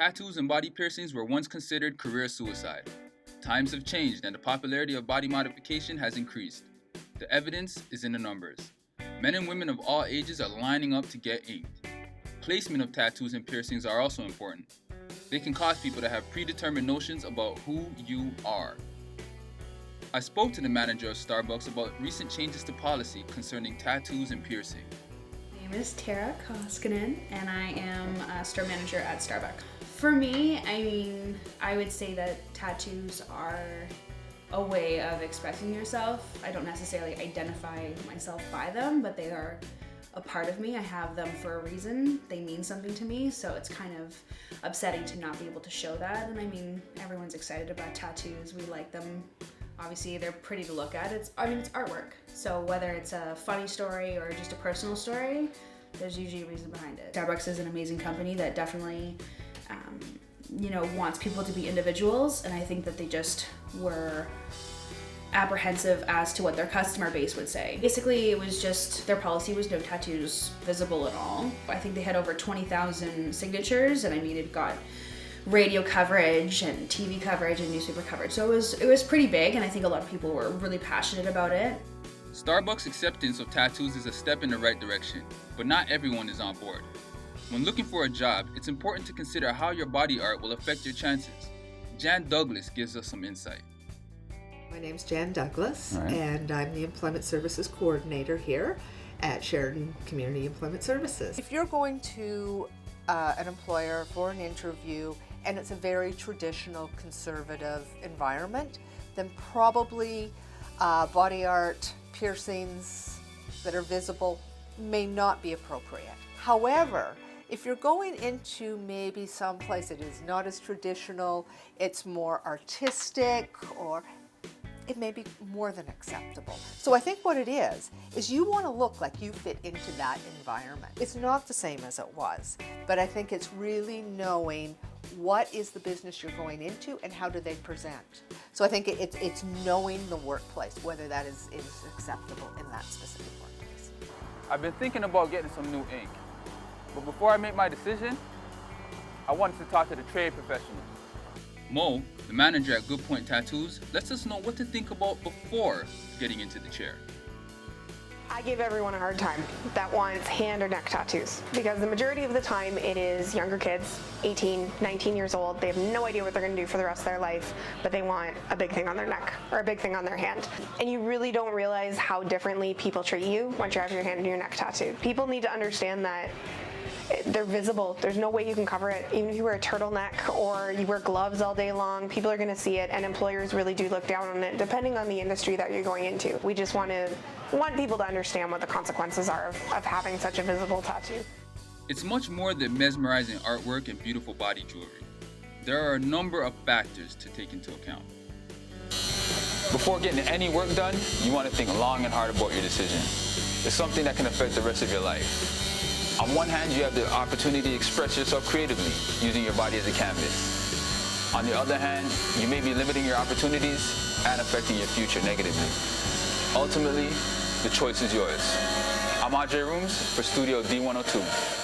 Tattoos and body piercings were once considered career suicide. Times have changed and the popularity of body modification has increased. The evidence is in the numbers. Men and women of all ages are lining up to get inked. Placement of tattoos and piercings are also important. They can cause people to have predetermined notions about who you are. I spoke to the manager of Starbucks about recent changes to policy concerning tattoos and piercing. My name is Tara Koskinen, and I am a store manager at Starbucks. For me, I would say that tattoos are a way of expressing yourself. I don't necessarily identify myself by them, but they are a part of me. I have them for a reason. They mean something to me, so it's kind of upsetting to not be able to show that. And everyone's excited about tattoos. We like them. Obviously, they're pretty to look at. It's artwork. So whether it's a funny story or just a personal story, there's usually a reason behind it. Starbucks is an amazing company that definitely wants people to be individuals, and I think that they just were apprehensive as to what their customer base would say. Basically, it was just their policy was no tattoos visible at all. I think they had over 20,000 signatures, and it got radio coverage and TV coverage and newspaper coverage. So it was pretty big, and I think a lot of people were really passionate about it. Starbucks' acceptance of tattoos is a step in the right direction, but not everyone is on board. When looking for a job, it's important to consider how your body art will affect your chances. Jan Douglas gives us some insight. My name's Jan Douglas, All right. and I'm the Employment Services Coordinator here at Sheridan Community Employment Services. If you're going to an employer for an interview and it's a very traditional conservative environment, then probably body art, piercings that are visible may not be appropriate. However, if you're going into maybe someplace that is not as traditional, it's more artistic, or it may be more than acceptable. So I think what it is you want to look like you fit into that environment. It's not the same as it was, but I think it's really knowing what is the business you're going into and how do they present. So I think it's knowing the workplace, whether that is acceptable in that specific workplace. I've been thinking about getting some new ink, but before I make my decision, I wanted to talk to the trade professionals. Mo, the manager at Good Point Tattoos, lets us know what to think about before getting into the chair. I give everyone a hard time that wants hand or neck tattoos, because the majority of the time it is younger kids, 18, 19 years old. They have no idea what they're going to do for the rest of their life, but they want a big thing on their neck or a big thing on their hand. And you really don't realize how differently people treat you once you have your hand and your neck tattooed. People need to understand that they're visible. There's no way you can cover it. Even if you wear a turtleneck or you wear gloves all day long, people are going to see it, and employers really do look down on it, depending on the industry that you're going into. We just want people to understand what the consequences are of having such a visible tattoo. It's much more than mesmerizing artwork and beautiful body jewelry. There are a number of factors to take into account. Before getting any work done, you want to think long and hard about your decision. It's something that can affect the rest of your life. On one hand, you have the opportunity to express yourself creatively, using your body as a canvas. On the other hand, you may be limiting your opportunities and affecting your future negatively. Ultimately, the choice is yours. I'm Ajay Rooms for Studio D102.